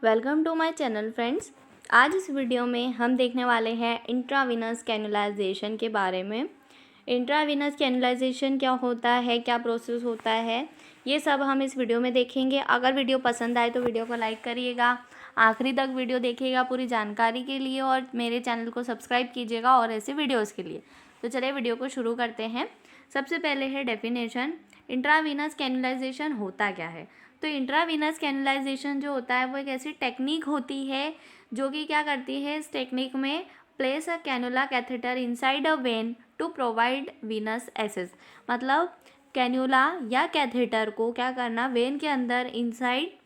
Welcome to my channel friends. आज इस video में हम देखने वाले हैं इंट्रावीनस कैनुलाइजेशन के बारे में। इंट्रावीनस कैनुलाइजेशन क्या होता है, क्या प्रोसेस होता है, ये सब हम इस वीडियो में देखेंगे। अगर वीडियो पसंद आए तो वीडियो को लाइक करिएगा, आखिरी तक वीडियो देखिएगा पूरी जानकारी के लिए, और मेरे चैनल को सब्सक्राइब कीजिएगा और ऐसे वीडियोज़ के लिए। तो चलिए वीडियो को शुरू करते हैं। सबसे पहले है डेफिनेशन। इंट्रावीनस कैनुलाइजेशन होता क्या है। तो इंट्रावीनस कैनुलाइजेशन जो होता है वो एक ऐसी टेक्निक होती है जो कि क्या करती है, इस टेक्निक में place a cannula catheter inside a vein to provide venous access. मतलब कैनुला या कैथेटर को क्या करना, वेन के अंदर इनसाइड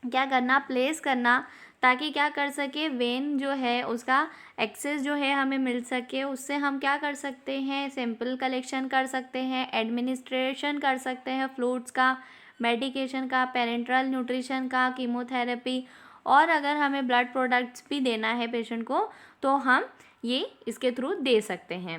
क्या करना, प्लेस करना, ताकि क्या कर सके, वेन जो है उसका एक्सेस जो है हमें मिल सके। उससे हम क्या कर सकते हैं, सैंपल कलेक्शन कर सकते हैं, एडमिनिस्ट्रेशन कर सकते हैं फ्लूइड्स का, मेडिकेशन का, पेरेंटल न्यूट्रिशन का, कीमोथेरेपी, और अगर हमें ब्लड प्रोडक्ट्स भी देना है पेशेंट को तो हम ये इसके थ्रू दे सकते हैं।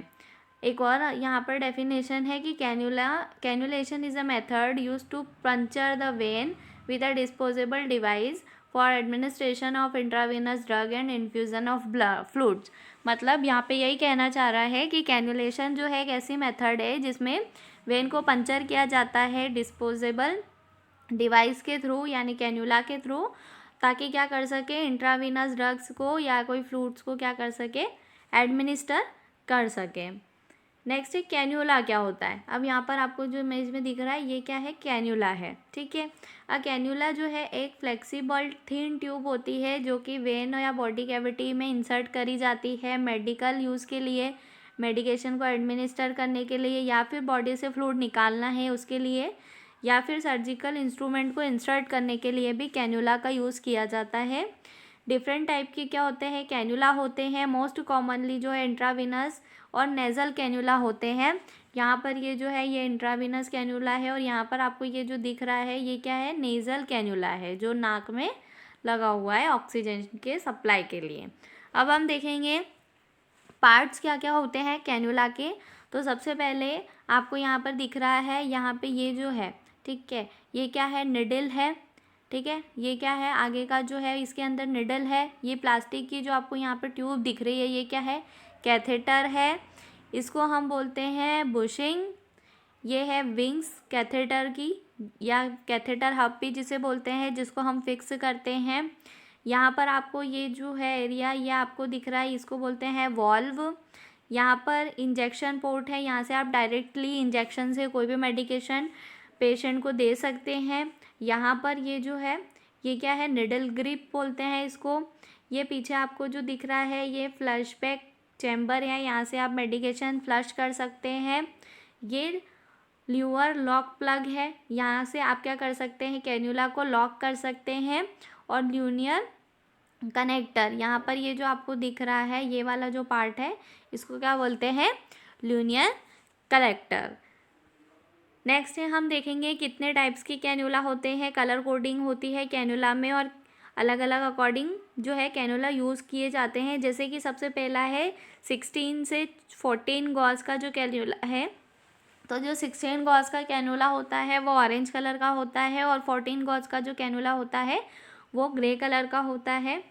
एक और यहाँ पर डेफिनेशन है कि cannulation is a method use to puncture the vein with a disposable device for administration of intravenous drug and infusion of blood fluids. मतलब यहाँ पे यही कहना चाह रहा है कि कैनुलेशन जो है एक ऐसी मेथड है जिसमें वेन को पंचर किया जाता है डिस्पोजेबल डिवाइस के थ्रू, यानी कैन्यूला के थ्रू, ताकि क्या कर सके, इंट्रावीनस ड्रग्स को या कोई फ्लूइड्स को क्या कर सके, एडमिनिस्टर कर सके। नेक्स्ट है कैन्यूला क्या होता है। अब यहाँ पर आपको जो इमेज में दिख रहा है ये क्या है, कैन्यूला है, ठीक है। कैन्यूला जो है एक फ्लेक्सिबल थिन ट्यूब होती है जो कि वेन या बॉडी कैविटी में इंसर्ट करी जाती है मेडिकल यूज़ के लिए, मेडिकेशन को एडमिनिस्टर करने के लिए, या फिर बॉडी से फ्लूइड निकालना है उसके लिए, या फिर सर्जिकल इंस्ट्रूमेंट को इंसर्ट करने के लिए भी कैन्यूला का यूज़ किया जाता है। डिफरेंट टाइप के क्या होते हैं, कैन्यूला होते हैं। मोस्ट कॉमनली जो है इंट्रावीनस और नेज़ल कैन्यूला होते हैं। यहाँ पर ये जो है ये इंट्रावीनस कैन्यूला है, और यहाँ पर आपको ये जो दिख रहा है ये क्या है, नेज़ल कैन्यूला है, जो नाक में लगा हुआ है ऑक्सीजन के सप्लाई के लिए। अब हम देखेंगे पार्ट्स क्या क्या होते हैं कैन्यूला के। तो सबसे पहले आपको यहाँ पर दिख रहा है, यहाँ पे ये जो है, ठीक है, ये क्या है, निडल है, ठीक है। ये क्या है, आगे का जो है इसके अंदर निडल है। ये प्लास्टिक की जो आपको यहाँ पर ट्यूब दिख रही है ये क्या है, कैथेटर है, इसको हम बोलते हैं बुशिंग। ये है विंग्स कैथेटर की, या कैथेटर हब भी जिसे बोलते हैं, जिसको हम फिक्स करते हैं। यहाँ पर आपको ये जो है एरिया ये आपको दिख रहा है, इसको बोलते हैं वॉल्व। यहाँ पर इंजेक्शन पोर्ट है, यहाँ से आप डायरेक्टली इंजेक्शन से कोई भी मेडिकेशन पेशेंट को दे सकते हैं। यहाँ पर ये जो है ये क्या है, निडल ग्रिप बोलते हैं इसको। ये पीछे आपको जो दिख रहा है ये फ्लश बैक चैम्बर है, यहाँ से आप मेडिकेशन फ्लश कर सकते हैं। ये ल्यूअर लॉक प्लग है, यहाँ से आप क्या कर सकते हैं, कैन्यूला को लॉक कर सकते हैं। और ल्यूनियर कनेक्टर, यहाँ पर ये जो आपको दिख रहा है ये वाला जो पार्ट है इसको क्या बोलते हैं, ल्यूनियर कनेक्टर। नेक्स्ट है हम देखेंगे कितने टाइप्स की कैन्यूला होते हैं, कलर कोडिंग होती है कैन्यूला में, और अलग अलग अकॉर्डिंग जो है कैन्यूला यूज़ किए जाते हैं। जैसे कि सबसे पहला है 16 से 14 गॉज का जो कैन्यूला है। तो जो 16 गॉज का कैन्यूला होता है वो ऑरेंज कलर का होता है, और 14 गॉज का जो कैन्यूला होता है वो ग्रे कलर का होता है।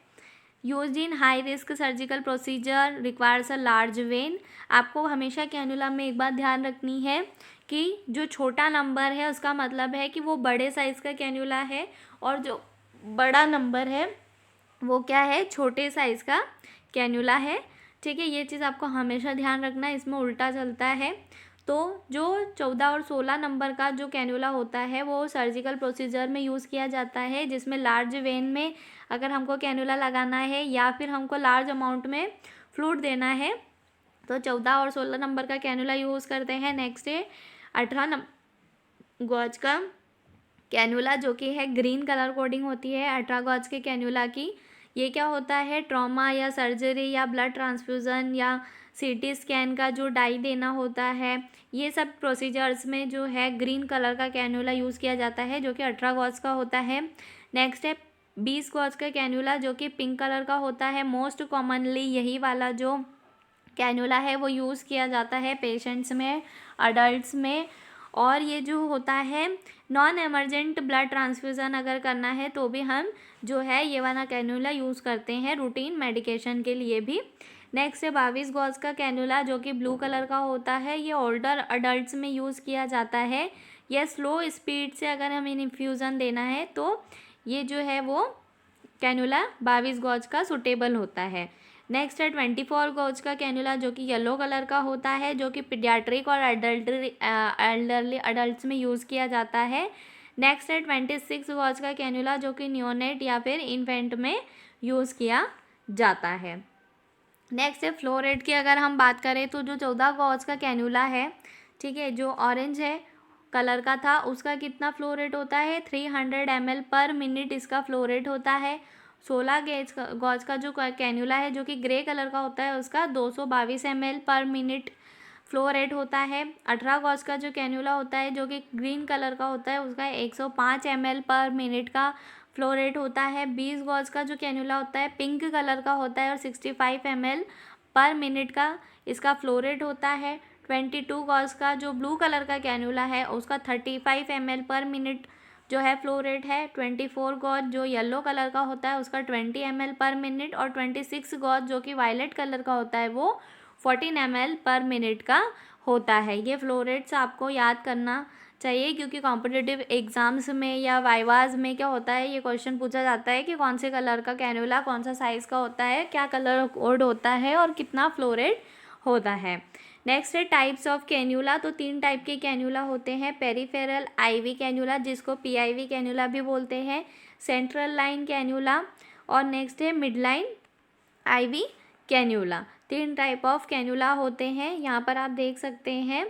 Used in high risk surgical procedure requires a large when. आपको हमेशा कैन्यूला में एक बात ध्यान रखनी है कि जो छोटा नंबर है उसका मतलब है कि वो बड़े साइज़ का कैन्यूला है, और जो बड़ा नंबर है वो क्या है, छोटे साइज़ का कैन्यूला है, ठीक है। ये चीज़ आपको हमेशा ध्यान रखना है, इसमें उल्टा चलता है। तो जो 14 और 16 नंबर का जो कैन्यूला होता है वो सर्जिकल प्रोसीजर में यूज़ किया जाता है, जिसमें लार्ज वेन में अगर हमको कैन्यूला लगाना है या फिर हमको लार्ज अमाउंट में फ्लूइड देना है तो 14 और 16 नंबर का कैन्यूला यूज़ करते हैं। नेक्स्ट है 18 गॉज का कैन्यूला, जो कि है ग्रीन कलर कोडिंग होती है 18 गॉज के कैन्यूला की। ये क्या होता है, ट्रॉमा या सर्जरी या ब्लड ट्रांसफ्यूज़न या सीटी स्कैन का जो डाई देना होता है, ये सब प्रोसीजर्स में जो है ग्रीन कलर का कैन्यूला यूज़ किया जाता है, जो कि 18 गॉज का होता है। नेक्स्ट है 20 गॉज का कैन्यूला, जो कि पिंक कलर का होता है। मोस्ट कॉमनली यही वाला जो कैन्यूला है वो यूज़ किया जाता है पेशेंट्स में, अडल्ट्स में, और ये जो होता है नॉन एमरजेंट ब्लड ट्रांसफ्यूज़न अगर करना है तो भी हम जो है ये वाला कैन्यूला यूज़ करते हैं रूटीन मेडिकेशन के लिए भी। नेक्स्ट है 22 गॉज का कैन्यूला जो कि ब्लू कलर का होता है। ये ओल्डर अडल्ट्स में यूज़ किया जाता है। यह स्लो स्पीड से अगर हमें इन्फ्यूज़न देना है तो ये जो है वो कैन्यूला 22 गॉज का सुटेबल होता है। नेक्स्ट है 24 गॉज का कैन्यूला जो कि येलो कलर का होता है, जो कि पीडियाट्रिक और एल्डरली अडल्ट्स में यूज़ किया जाता है। नेक्स्ट है 26 गॉज का कैन्यूला जो कि न्योनेट या फिर इन्फेंट में यूज़ किया जाता है। नेक्स्ट है फ्लो रेट की अगर हम बात करें तो जो 14 गॉज का कैन्यूला है, ठीक है, जो ऑरेंज है कलर का था, उसका कितना फ्लो रेट होता है 300 ml पर मिनट इसका फ्लो रेट होता है। 16 गॉज का जो कैन्यूला है जो कि ग्रे कलर का होता है, उसका 222 ml पर मिनट फ्लो रेट होता है। 18 गॉज का जो कैन्यूला होता है जो कि ग्रीन कलर का होता है, उसका 105 ml पर मिनट का फ्लो रेट होता है। 20 गॉज का जो कैन्यूला होता है पिंक कलर का होता है और 65 ml पर मिनट का इसका फ्लो रेट होता है। 22 गॉज का जो ब्लू कलर का कैन्यूला है उसका 35 ml पर मिनट जो है फ्लो रेट है। 24 गॉज जो येलो कलर का होता है उसका 20 ml पर मिनट और 26 गॉज जो कि वायलेट कलर का होता है वो 14 ml पर मिनट का होता है। ये फ्लो रेट्स आपको याद करना चाहिए क्योंकि कॉम्पिटिटिव एग्ज़ाम्स में या वाइवाज में क्या होता है, ये क्वेश्चन पूछा जाता है कि कौन से कलर का कैन्यूला कौन सा साइज़ का होता है, क्या कलर कोड होता है और कितना फ्लो रेट होता है। नेक्स्ट है टाइप्स ऑफ कैन्यूला। तो 3 टाइप के कैन्यूला होते हैं। पेरिफेरल आईवी कैन्यूला जिसको पीआईवी कैन्यूला भी बोलते हैं, सेंट्रल लाइन कैन्यूला और नेक्स्ट है midline IV cannula. 3 type of cannula होते हैं। यहाँ पर आप देख सकते हैं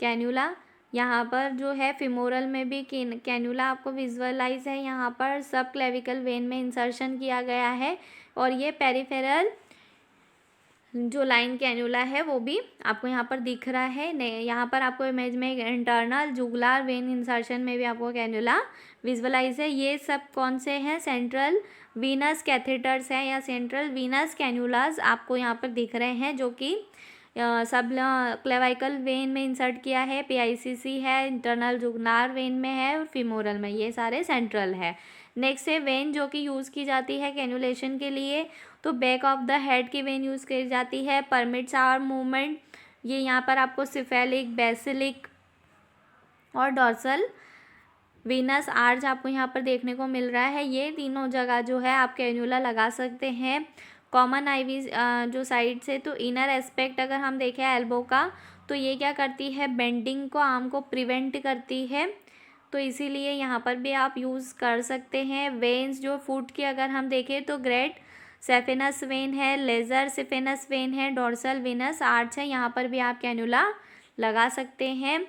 कैन्यूला, यहाँ पर जो है फिमोरल में भी कैन्यूला आपको विजुअलाइज है। यहाँ पर सब क्लेविकल वेन में इंसर्शन किया गया है और ये पेरिफेरल जो लाइन कैन्यूला है वो भी आपको यहाँ पर दिख रहा है। यहाँ पर आपको इमेज में इंटरनल जुगुलार वेन इंसर्शन में भी आपको कैन्यूला विजुअलाइज है। ये सब कौन से हैं, सेंट्रल वीनस कैथेटर्स हैं या सेंट्रल वीनस कैन्यूलाज आपको यहाँ पर दिख रहे हैं जो कि सब क्लेविकल वेन में इंसर्ट किया है, पीआईसीसी है, इंटरनल जुगुलार वेन में है और फिमोरल में, ये सारे सेंट्रल है। नेक्स्ट है वेन जो कि यूज़ की जाती है कैन्यूलेशन के लिए, तो बैक ऑफ द हेड की वेन यूज़ की जाती है, परमिट्स आर्म मूवमेंट। ये यहाँ पर आपको सिफेलिक, बेसिलिक और डॉर्सल वीनस आर्च आपको यहाँ पर देखने को मिल रहा है। ये तीनों जगह जो है आप कैन्यूला लगा सकते हैं कॉमन आईवी जो साइड से। तो इनर एस्पेक्ट अगर हम देखें एल्बो का, तो ये क्या करती है, बेंडिंग को, आर्म को प्रिवेंट करती है, तो इसीलिए यहाँ पर भी आप यूज़ कर सकते हैं। वेन्स जो फुट की अगर हम देखें तो ग्रेट सेफेनस वेन है, लेज़र सेफेनस वेन है, डॉर्सल वीनस आर्च है, यहाँ पर भी आप कैन्यूला लगा सकते हैं।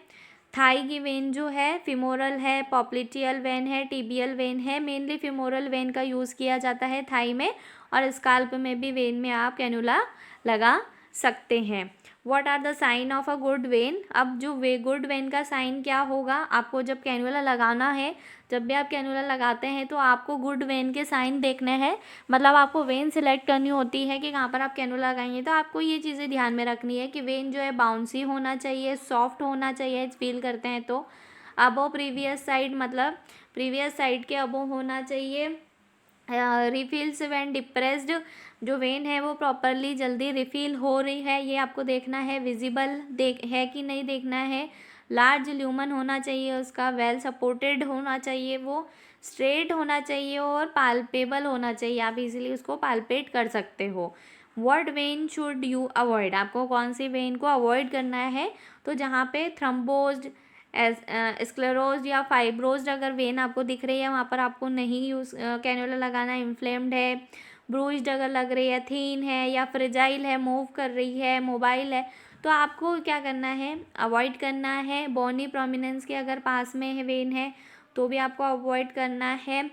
थाई की वेन जो है फिमोरल है, पॉप्लिटियल वेन है, टिबियल वेन है। मेनली फिमोरल वेन का यूज़ किया जाता है थाई में, और स्काल्प में भी वेन में आप कैन्यूला लगा सकते हैं। What are the sign of a good vein. अब जो गुड वेन का साइन क्या होगा, आपको जब कैन्यूला लगाना है, जब भी आप कैन्यूला लगाते हैं तो आपको गुड वेन के साइन देखने हैं। मतलब आपको वेन सिलेक्ट करनी होती है कि कहाँ पर आप कैन्यूला लगाएंगे, तो आपको ये चीज़ें ध्यान में रखनी है कि वेन जो है बाउंसी होना चाहिए, सॉफ्ट होना चाहिए, फील करते हैं तो अबो प्रीवियस साइड, मतलब प्रीवियस साइड के अबो होना चाहिए। रिफिल्स व्हेन डिप्रेस्ड, जो वेन है वो प्रॉपरली जल्दी रिफिल हो रही है ये आपको देखना है, विजिबल है कि नहीं देखना है। लार्ज ल्यूमन होना चाहिए उसका, वेल सपोर्टेड होना चाहिए, वो स्ट्रेट होना चाहिए और पाल्पेबल होना चाहिए, आप इजीली उसको पाल्पेट कर सकते हो। What when should you avoid, आपको कौन सी वेन को अवॉइड करना है, तो जहाँ पे थ्रम्बोज्ड, स्क्लेरोज या फाइब्रोज्ड अगर वेन आपको दिख रही है वहाँ पर आपको नहीं यूज़ कैन्यूला लगाना। इन्फ्लेम्ड है, ब्रूइज्ड अगर लग रही है, थीन है या फ्रेजाइल है, मूव कर रही है, मोबाइल है, तो आपको क्या करना है, अवॉइड करना है। बोनी प्रोमिनेंस के अगर पास में है वेन है तो भी आपको अवॉइड करना है।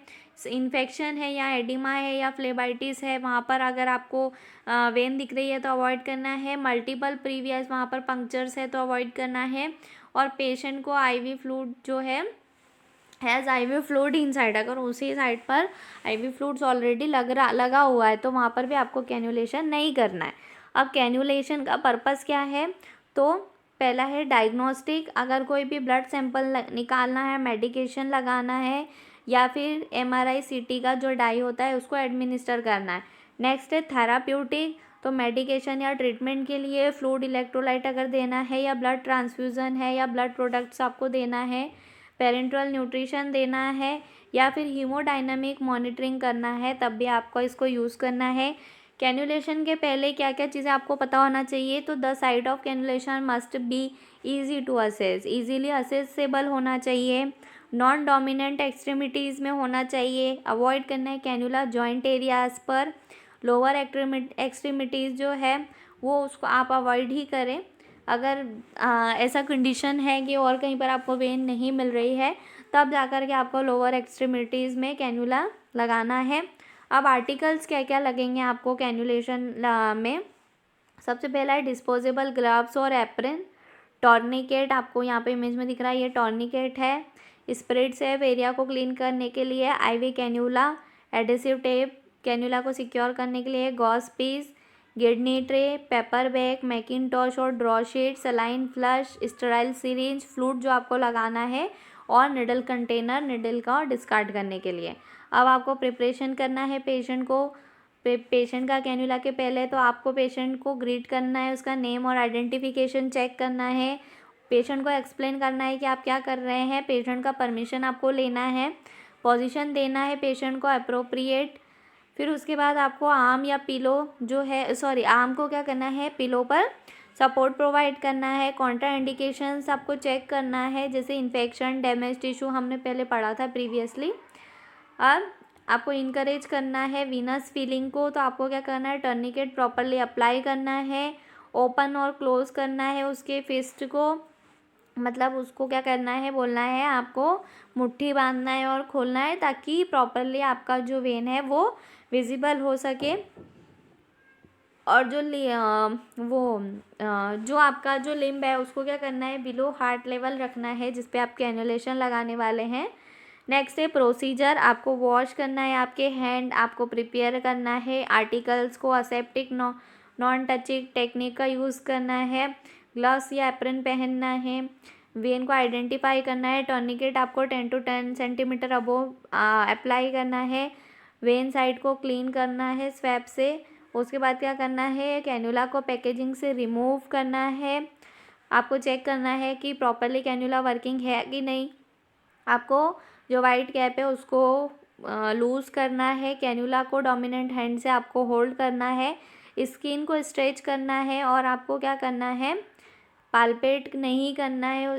इन्फेक्शन है या एडिमा है या फ्लेबाइटिस है, वहाँ पर अगर आपको वेन दिख रही है तो अवॉइड करना है। मल्टीपल प्रीवियस वहाँ पर पंक्चर्स है तो अवॉइड करना है। और पेशेंट को आईवी फ्लूइड जो है हैज़ आईवी फ्लूइड इनसाइड, अगर उसी साइड पर आईवी फ्लूइड्स ऑलरेडी लगा हुआ है तो वहाँ पर भी आपको कैन्यूलेशन नहीं करना है। अब कैन्यूलेशन का पर्पस क्या है, तो पहला है डायग्नोस्टिक, अगर कोई भी ब्लड सैंपल निकालना है, मेडिकेशन लगाना है, या फिर MRI CT का जो डाई होता है उसको एडमिनिस्टर करना है। नेक्स्ट है थेराप्यूटिक, तो मेडिकेशन या ट्रीटमेंट के लिए फ्लूइड, इलेक्ट्रोलाइट अगर देना है, या ब्लड ट्रांसफ्यूज़न है, या ब्लड प्रोडक्ट्स आपको देना है, पेरेंट्रल न्यूट्रिशन देना है, या फिर हीमोडायनामिक मॉनिटरिंग करना है, तब भी आपको इसको यूज़ करना है। कैनुलेशन के पहले क्या क्या चीज़ें आपको पता होना चाहिए, तो the site of cannulation must be easy to assess, easily assessable होना चाहिए, नॉन डोमिनेंट एक्सट्रीमिटीज़ में होना चाहिए, अवॉइड करना है कैनुला जॉइंट एरियाज़ पर, लोअर एक्सट्रीमिटीज़ जो है वो उसको आप अवॉइड ही करें। अगर ऐसा कंडीशन है कि और कहीं पर आपको वेन नहीं मिल रही है, तब जाकर के आपको लोअर एक्सट्रीमिटीज़ में कैनुला लगाना है। अब आर्टिकल्स क्या क्या लगेंगे आपको कैनुलेशन में, सबसे पहला है डिस्पोजेबल ग्लव्स और एप्रन, टॉर्निकेट, आपको यहाँ पे इमेज में दिख रहा है ये टॉर्निकेट है, स्प्रेड सेफ एरिया को क्लीन करने के लिए, IV cannula, adhesive tape cannula को सिक्योर करने के लिए, gauze piece, kidney tray, paper bag, mackintosh और draw sheet, saline flush, sterile syringe, fluid जो आपको लगाना है, और निडल कंटेनर निडल का डिस्कार्ड करने के लिए। अब आपको प्रिपरेशन करना है पेशेंट को, पेशेंट का कैन्यूला के पहले तो आपको पेशेंट को ग्रीट करना है, उसका नेम और आइडेंटिफिकेशन चेक करना है, पेशेंट को एक्सप्लेन करना है कि आप क्या कर रहे हैं, पेशेंट का परमिशन आपको लेना है, पोजीशन देना है पेशेंट को अप्रोप्रिएट। फिर उसके बाद आपको आर्म या पिलो जो है, सॉरी आर्म को क्या करना है, पिलो पर सपोर्ट प्रोवाइड करना है, कॉन्ट्रा इंडिकेशंस आपको चेक करना है, जैसे इन्फेक्शन, डैमेज टिश्यू हमने पहले पढ़ा था प्रीवियसली। अब आपको इनकरेज करना है वीनस फीलिंग को, तो आपको क्या करना है, टर्निकेट प्रॉपरली अप्लाई करना है, ओपन और क्लोज करना है उसके फिस्ट को, मतलब उसको क्या करना है, बोलना है आपको मुट्ठी बांधना है और खोलना है, ताकि प्रॉपरली आपका जो वेन है वो विजिबल हो सके। और जो आपका जो लिम्ब है उसको क्या करना है, बिलो हार्ट लेवल रखना है, जिस पे आप कैनुलेशन लगाने वाले हैं। नेक्स्ट है प्रोसीजर, आपको वॉश करना है आपके हैंड, आपको प्रिपेयर करना है आर्टिकल्स को, असेप्टिक नॉन टचिंग टेक्निक का यूज़ करना है, ग्लव्स या एप्रन पहनना है, वेन को आइडेंटिफाई करना है, टर्निकेट आपको 10 to 10 सेंटीमीटर अबोव अप्लाई करना है, वेन साइड को क्लीन करना है स्वैप से। उसके बाद क्या करना है, कैन्यूला को पैकेजिंग से रिमूव करना है, आपको चेक करना है कि प्रॉपरली कैन्यूला वर्किंग है कि नहीं, आपको जो वाइट कैप है उसको लूज़ करना है, कैन्यूला को डोमिनेंट हैंड से आपको होल्ड करना है, स्किन को स्ट्रेच करना है, और आपको क्या करना है, पाल्पेट नहीं करना है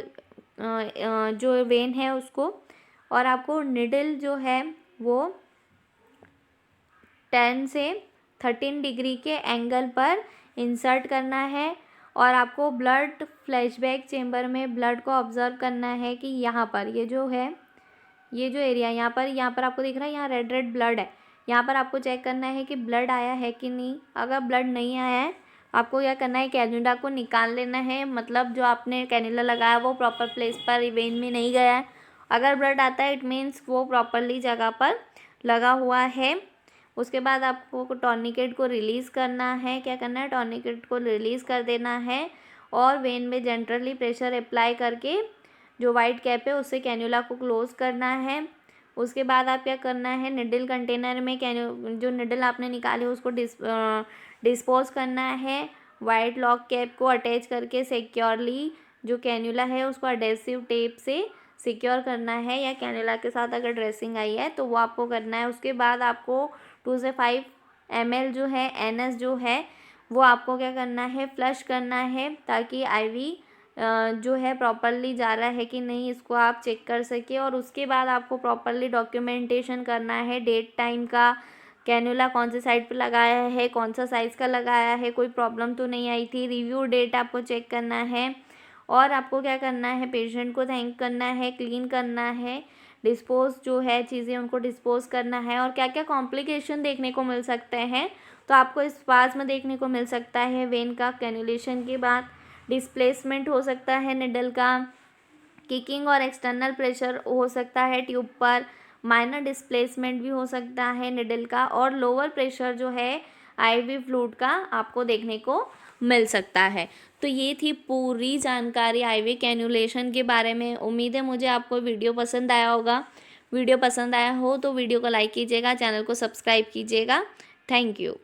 जो वेन है उसको, और आपको निडल जो है वो 10 से 13 डिग्री के एंगल पर इंसर्ट करना है, और आपको ब्लड फ्लैशबैक चेम्बर में ब्लड को ऑब्जर्व करना है कि यहाँ पर ये जो है, ये जो एरिया यहाँ पर आपको दिख रहा है, यहाँ रेड रेड ब्लड है, यहाँ पर आपको चेक करना है कि ब्लड आया है कि नहीं। अगर ब्लड नहीं आया है, आपको क्या करना है, कैन्यूला को निकाल लेना है, मतलब जो आपने कैन्यूला लगाया वो प्रॉपर प्लेस पर वेन में नहीं गया है। अगर ब्लड आता है इट मीन्स वो प्रॉपरली जगह पर लगा हुआ है। उसके बाद आपको टॉर्निकेट को रिलीज़ करना है, क्या करना है, टॉर्निकेट को रिलीज़ कर देना है, और वेन में जेंटली प्रेशर अप्लाई करके जो वाइट कैप है उससे कैन्यूला को क्लोज़ करना है। उसके बाद आप क्या करना है, निडल कंटेनर में जो निडल आपने निकाले उसको डिस्पोज करना है, वाइट लॉक कैप को अटैच करके सिक्योरली जो कैन्यूला है उसको एडेसिव टेप से सिक्योर करना है, या कैन्यूला के साथ अगर ड्रेसिंग आई है तो वो आपको करना है। उसके बाद आपको 2 से 5 ml जो है NS जो है वो आपको क्या करना है, फ्लश करना है, ताकि IV जो है प्रॉपरली जा रहा है कि नहीं इसको आप चेक कर सके। और उसके बाद आपको प्रॉपरली डॉक्यूमेंटेशन करना है, डेट टाइम का, कैन्यूला कौन से साइड पे लगाया है, कौन सा साइज़ का लगाया है, कोई प्रॉब्लम तो नहीं आई थी, रिव्यू डेट आपको चेक करना है। और आपको क्या करना है, पेशेंट को थैंक करना है, क्लीन करना है, डिस्पोज जो है चीज़ें उनको डिस्पोज करना है। और क्या क्या कॉम्प्लिकेशन देखने को मिल सकते हैं, तो आपको इस पास में देखने को मिल सकता है, वेन का कैन्युलेशन के बाद डिस्प्लेसमेंट हो सकता है निडल का, किकिंग और एक्सटर्नल प्रेशर हो सकता है ट्यूब पर, माइनर डिस्प्लेसमेंट भी हो सकता है निडल का, और लोअर प्रेशर जो है IV फ्लूइड का आपको देखने को मिल सकता है। तो ये थी पूरी जानकारी आईवी कैन्युलेशन के बारे में। उम्मीद है मुझे आपको वीडियो पसंद आया होगा। वीडियो पसंद आया हो तो वीडियो को लाइक कीजिएगा, चैनल को सब्सक्राइब कीजिएगा। Thank you.